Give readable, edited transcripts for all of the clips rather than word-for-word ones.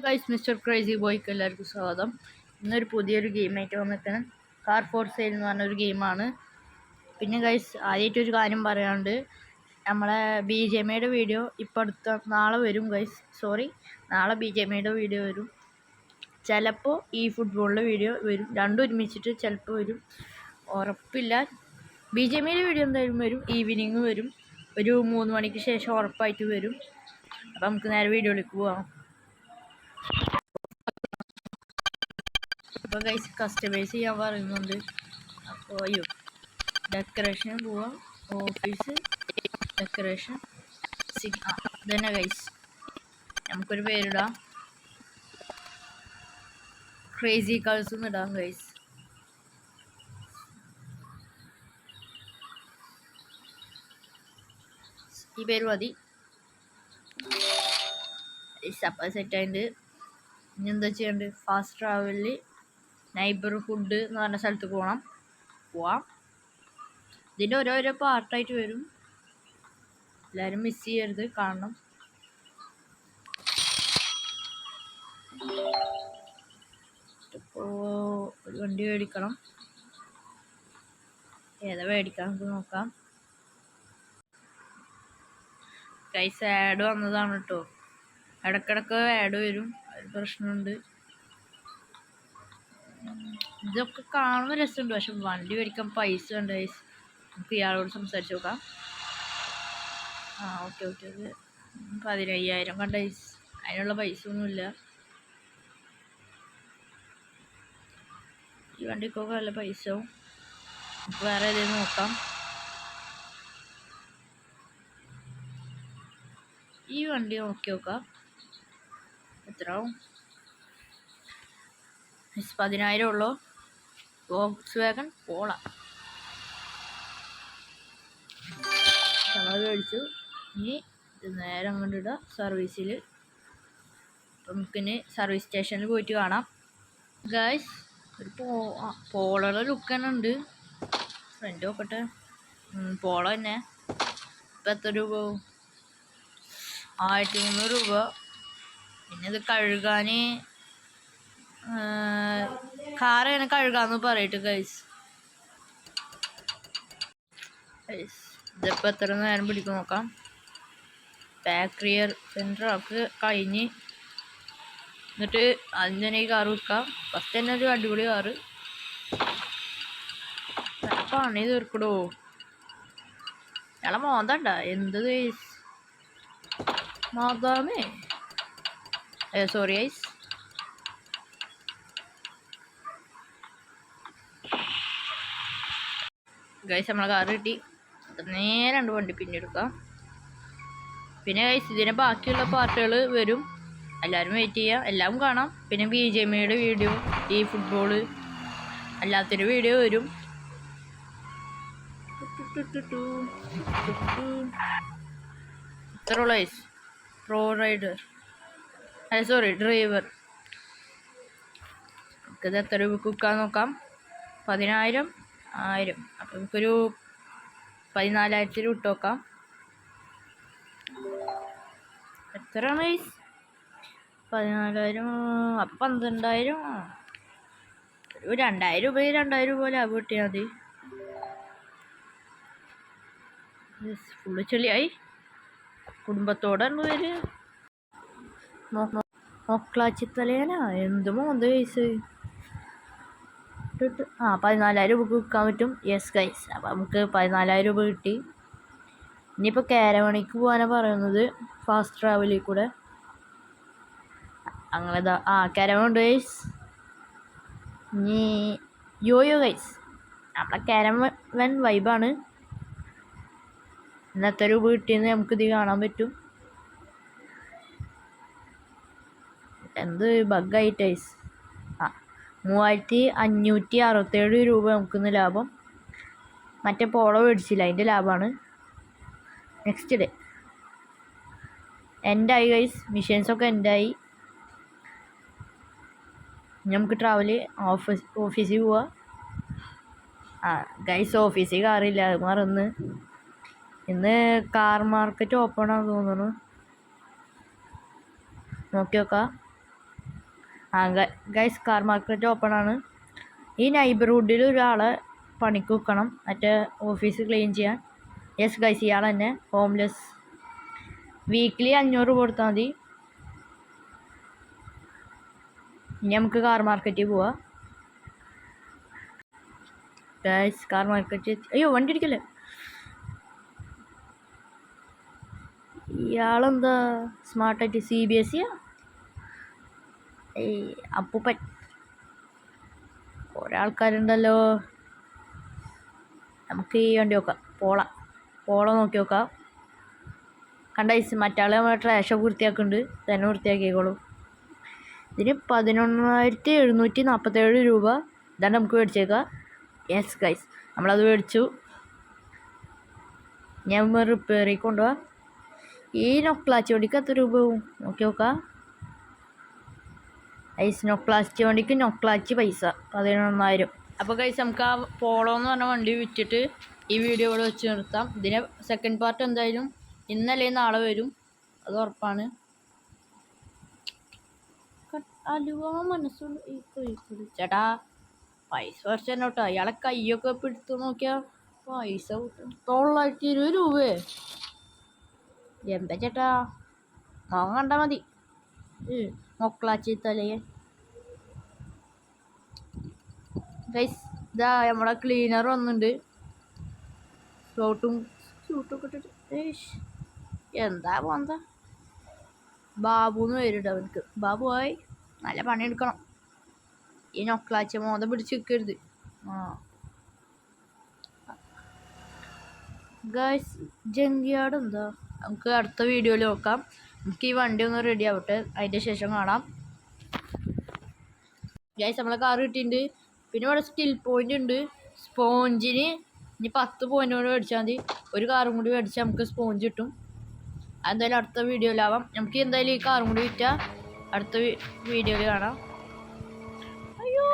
Guys, mister crazy ബോയ്ക്ക് എല്ലാവർക്കും സ്വാഗതം. ഇന്നൊരു പുതിയൊരു ഗെയിമായിട്ട് വന്നിട്ടാണ്. കാർ ഫോർ സെയിൽ എന്ന് പറഞ്ഞൊരു ഗെയിമാണ്. പിന്നെ ഗൈസ്, ആദ്യമായിട്ടൊരു കാര്യം പറയാനുണ്ട്. നമ്മളെ BGMIയുടെ വീഡിയോ ഇപ്പോൾ നാളെ വരും ഗൈസ്. നാളെ BGMIയുടെ വീഡിയോ വരും. ചിലപ്പോൾ ഈ ഫുട്ബോളിൻ്റെ വീഡിയോ വരും. രണ്ടും ഒരുമിച്ചിട്ട് ചിലപ്പോൾ വരും, ഉറപ്പില്ല. BGMIയുടെ വീഡിയോ എന്തായാലും വരും, ഈവനിങ് വരും. ഒരു 3 മണിക്ക് ശേഷം ഉറപ്പായിട്ട് വരും. അപ്പം നമുക്ക് നേരെ വീഡിയോയിലേക്ക് പോവാം. അപ്പോൾ ഗൈസ്, കസ്റ്റമൈസ് ചെയ്യാൻ പറയുന്നുണ്ട്. അപ്പോൾ ഡെക്കറേഷൻ പോവാം. ഓഫീസ് ഡെക്കറേഷൻ ഇതന്നെ ഗൈസ്. നമുക്കൊരു പേരിടാം, ക്രേസി കളേഴ്സ് എന്ന് ഇടാം ഗൈസ്. ഈ പേര് മതി. അപ്പം സെറ്റായിട്ട് ഇനി എന്താ ചെയ്യേണ്ടത്? ഫാസ്റ്റ് ട്രാവലിൽ നൈബർഹുഡ് എന്ന് പറഞ്ഞ സ്ഥലത്ത് പോവാം. ഇതിൻ്റെ ഓരോരോ പാർട്ടായിട്ട് വരും. എല്ലാവരും മിസ് ചെയ്യരുത്, കാണണം. ഇപ്പോൾ ഒരു വണ്ടി മേടിക്കണം. ഏതാ മേടിക്കാൻ നമുക്ക് നോക്കാം. ഗൈസ്, ആഡ് വന്നതാണ് കേട്ടോ. ഇടക്കിടക്ക് ആഡ് വരും, ഒരു പ്രശ്നമുണ്ട്. ഇതൊക്കെ കാണുമ്പോൾ രസമുണ്ട്, പക്ഷെ വണ്ടി മേടിക്കാൻ പൈസ ഉണ്ട് ഗൈസ്. നമുക്ക് ഇയാളോട് സംസാരിച്ച് നോക്കാം. ഓക്കെ. അത് 15,000 കണ്ട ഗൈസ്. അതിനുള്ള പൈസ ഒന്നുമില്ല. ഈ വണ്ടിക്കൊക്കെ നല്ല പൈസ ആവും. നമുക്ക് വേറെ ഏതെങ്കിലും നോക്കാം. ഈ വണ്ടി നോക്കി നോക്കാം എത്ര ആവും. 10,000 ഉള്ളൂ. വോക്സ്വാഗൺ പോള നമ്മൾ മേടിച്ചു. ഇനി ഇത് നേരെ അങ്ങോട്ട് ഇടുക സർവീസിൽ. അപ്പം നമുക്കിനി സർവീസ് സ്റ്റേഷനിൽ പോയിട്ട് കാണാം. ഗൈസ്, ഒരു പോളയുടെ ലുക്ക് തന്നെ ഉണ്ട്. ഫ്രണ്ട് നോക്കട്ടെ. പോള തന്നെ. ഇപ്പം എത്ര രൂപ? 1300 രൂപ. പിന്നെ ഇത് കഴുകാൻ കാർ ഇങ്ങനെ കഴുകാന്ന് പറയട്ടെ ഗൈസ്. ഇതിപ്പോൾ എത്ര നേരം പിടിക്കും നോക്കാം. ബാക്ക് റിയർ സെൻറ്റർ ഒക്കെ കഴിഞ്ഞ് എന്നിട്ട് അതിന് തന്നെ ഈ കാറ് വെക്കാം. ഫസ്റ്റ് തന്നെ ഒരു അടിപൊളി കാറ്. പണി തീർക്കടോ. ഞങ്ങളെ മോന്തണ്ട എന്ത് ഗൈസ്, മാതാമേ. Sorry guys. നമ്മളെ കാറ് കിട്ടി. നേരെ 2 വണ്ടി പിന്നെ എടുക്കാം. പിന്നെ ഗൈസ്, ഇതിന് ബാക്കിയുള്ള പാർട്ടുകൾ വരും. എല്ലാവരും വെയിറ്റ് ചെയ്യുക, എല്ലാം കാണാം. പിന്നെ BGMIയുടെ വീഡിയോ, ഈ ഫുട്ബോള് അല്ലാത്തൊരു വീഡിയോ വരും. ഇത്ര ഗൈസ്. Pro rider driver. നമുക്കിത് എത്ര രൂപ വിൽക്കാൻ നോക്കാം. 10,000 1000. അപ്പം നമുക്കൊരു 14,000 ഇട്ട് നോക്കാം. എത്രയാണ് ഗൈസ്? 14,000. അപ്പം 12,000. ഒരു 2,000 രൂപ 2,000 രൂപ ലാഭം കിട്ടിയാൽ മതി. ഫുള്ള് ചെളിയായി. കുടുംബത്തോടാണ് പേര്. മൊക്കളാച്ചിത്തലേന എന്ത് മോന്ത് ഗൈസ്. 14,000 രൂപക്ക് വിൽക്കാൻ പറ്റും. യെസ് ഗൈസ്, അപ്പം നമുക്ക് 14,000 രൂപ കിട്ടി. ഇനിയിപ്പോൾ കാരവണിക്ക് പോകാനാണ് പറയുന്നത്, ഫാസ്റ്റ് ട്രാവലിൽ കൂടെ. അങ്ങനെ കാരവൺ ഉണ്ട് ഗൈസ്. ഇനി യോയോ ഗൈസ്, നമ്മളെ കാരവൺ വൈബാണ്. ഇന്നത്തെ രൂപ കിട്ടിയെന്ന് നമുക്കിത് കാണാൻ പറ്റും. എന്ത് ബഗ്ഗായിട്ട് ഗൈസ്. 3,567 രൂപ നമുക്കിന്ന് ലാഭം. മറ്റേ പോളോ മേടിച്ചില്ല, അതിൻ്റെ ലാഭമാണ്. നെക്സ്റ്റ് ഡേ എൻഡായി ഗൈസ്. മിഷൻസൊക്കെ എൻഡായി. നമുക്ക് ട്രാവൽ ഓഫീസിൽ പോവാം. ഗൈസ്, ഓഫീസിൽ കാറില്ല, അത് മറന്ന്. ഇന്ന് കാർ മാർക്കറ്റ് ഓപ്പൺ ആണെന്ന് തോന്നുന്നു. നോക്കി നോക്കാം. ആ ഗൈസ് കാർ മാർക്കറ്റ് ഓപ്പൺ ആണ്. ഈ നൈബർഹുഡിൽ ഒരാളെ പണിക്ക് വെക്കണം, മറ്റേ ഓഫീസ് ക്ലീൻ ചെയ്യാൻ. യെസ് ഗൈസ്, ഇയാൾ തന്നെ ഹോംലെസ്. വീക്ക്ലി 500 കൊടുത്താൽ മതി. ഇനി നമുക്ക് കാർ മാർക്കറ്റിൽ പോവാം. ഗൈസ് കാർ മാർക്കറ്റ്, അയ്യോ വണ്ടി ഇടിക്കല്ലേ. ഇയാളെന്താ സ്മാർട്ടായിട്ട് CBSE അപ്പൂപ്പൻ. കുറേ ആൾക്കാരുണ്ടല്ലോ. നമുക്ക് ഈ വണ്ടി നോക്കാം, പോളോ നോക്കി നോക്കാം. കണ്ട മറ്റാൾ നമ്മളെ ട്രാഷൊക്കെ വൃത്തിയാക്കുന്നുണ്ട്, തന്നെ വൃത്തിയാക്കിക്കോളൂ. ഇതിന് 11,747 രൂപ. ഇതാണ് നമുക്ക് മേടിച്ചേക്കാം. യെസ് ഗൈസ്, നമ്മളത് മേടിച്ചു. ഞാൻ റിപ്പയറിൽ കൊണ്ടുപോവാം. ഈ നൊക്ലാച്ചി വണ്ടിക്ക് എത്ര രൂപ നോക്കി നോക്കാം. നൊക്ലാച്ചി വണ്ടിക്ക് നൊക്ലാച്ചി പൈസ 11,000. അപ്പോൾ ഗൈസ് നമുക്ക് ആ പോളോ എന്ന് പറഞ്ഞ വണ്ടി വിറ്റിട്ട് ഈ വീഡിയോ ഇവിടെ വെച്ച് നിർത്താം. ഇതിന് സെക്കൻഡ് പാർട്ട് എന്തായാലും ഇന്നല്ലേ നാളെ വരും, അത് ഉറപ്പാണ്. അലുവ മനസ്സുണ്ട് ചേട്ടാ, പൈസ കുറച്ച് തന്നെ കേട്ടോ. അയാളെ കയ്യൊക്കെ പിടുത്തു നോക്കിയാൽ പൈസ 920 രൂപയെ. എന്താ ചേട്ടാ, മോൻ കണ്ടാൽ മതി. മൊക്കളാച്ചി തലയെ ഗൈസ്, ഇതാ നമ്മളെ ക്ലീനർ വന്നിട്ടുണ്ട്. ഷൂട്ടൊക്കെ ഇട്ടിട്ട് എന്താ പോന്താ. ബാബുന്ന് പേരിട്ട അവനക്ക്. ബാബു ആയി നല്ല പണിയെടുക്കണം. ഈ നൊക്കളാച്ച മോത പിടിച്ച് നിൽക്കരുത്. ഗൈസ് ജങ്കിയാട് എന്താ, നമുക്ക് അടുത്ത വീഡിയോയിൽ നോക്കാം. നമുക്ക് ഈ വണ്ടി ഒന്ന് റെഡി ആവട്ടെ, അതിൻ്റെ ശേഷം കാണാം. ഗൈസ് നമ്മളെ കാർ കിട്ടിയിട്ടുണ്ട്. പിന്നെ ഇവിടെ സ്റ്റിൽ പോയിന്റ് ഉണ്ട്. സ്പോഞ്ചിന് ഇനി 10 പോയിന്റ് കൂടെ മേടിച്ചാൽ മതി. ഒരു കാറും കൂടി മേടിച്ചാൽ നമുക്ക് സ്പോഞ്ച് കിട്ടും. എന്തായാലും അടുത്ത വീഡിയോയിലാവാം. നമുക്ക് എന്തായാലും ഈ കാറും കൂടി വിറ്റാൽ അടുത്ത വീഡിയോയിൽ കാണാം. അയ്യോ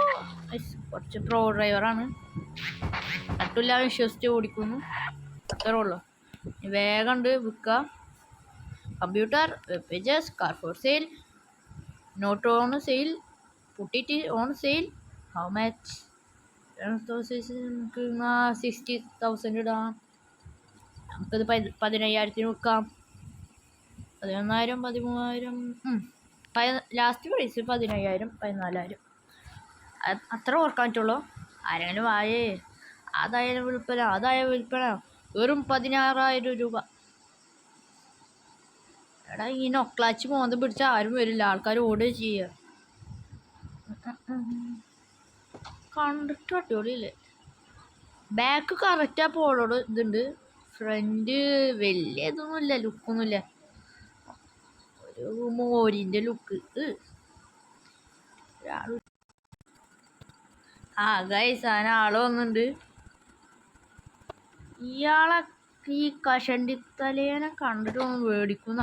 കുറച്ച് പ്രോ ഡ്രൈവറാണ്, നട്ടില്ല വിശ്വസിച്ച് ഓടിക്കുന്നു, അത്രേ ഉള്ളൂ. വേഗം ഉണ്ട് വിൽക്കുക. Computer, web pages, car for sale, not on sale, put it on sale. How much? നമുക്ക് 60,000 ഇടാം. നമുക്കത് 15,000 വിൽക്കാം. 11,000, 13,000, ലാസ്റ്റ് പ്രൈസ് 15,000, 14,000 അത്ര ഓർക്കാൻ പറ്റുള്ളൂ. ആരെങ്കിലും ആയേ അതായാലും വിൽപ്പന വെറും 16,000 രൂപ. എടാ ഈ നൊക്ലാച്ച് മോന്തം പിടിച്ച ആരും വരില്ല, ആൾക്കാർ ഓടുക ചെയ്യുക. കണ്ടിട്ട് അടിപൊളിയില്ലേ. ബാക്ക് കറക്റ്റാ പോളോട് ഇതുണ്ട്. ഫ്രണ്ട് വലിയ ഇതൊന്നുമില്ല, ലുക്കൊന്നുമില്ല, ഒരു മോരിൻ്റെ ലുക്ക്. ഗൈസ് ആള് വന്നിട്ടുണ്ട്. ഇയാളെ ഈ കഷണ്ടി തലേനെ കണ്ടിട്ട് ഒന്ന് മേടിക്കുന്ന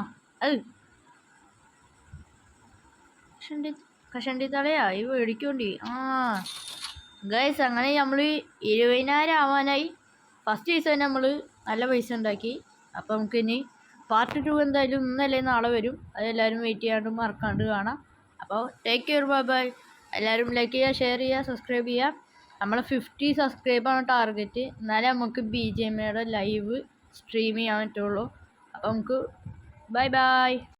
കഷണ്ടി തലയാ ഈ മേടിക്കോണ്ടി. ഗൈസ് അങ്ങനെ നമ്മൾ 20,000 ആവാനായി. ഫസ്റ്റ് ദിവസം നമ്മൾ നല്ല പൈസ ഉണ്ടാക്കി. അപ്പോൾ നമുക്ക് ഇനി പാർട്ട് 2 എന്തായാലും ഇന്നല്ലേ നാളെ വരും. അതെല്ലാവരും വെയിറ്റ് ചെയ്യാണ്ട് മറക്കാണ്ട് കാണാം. അപ്പോൾ ടേക്ക് കെയർ, ബൈ ബൈ. എല്ലാവരും ലൈക്ക് ചെയ്യുക, ഷെയർ ചെയ്യുക, സബ്സ്ക്രൈബ് ചെയ്യുക. നമ്മൾ 50 സബ്സ്ക്രൈബാണ് ടാർഗറ്റ്. എന്നാലേ നമുക്ക് BGMയുടെ ലൈവ് സ്ട്രീം ചെയ്യാൻ പറ്റുള്ളൂ. അപ്പോൾ നമുക്ക് ബൈ ബൈ.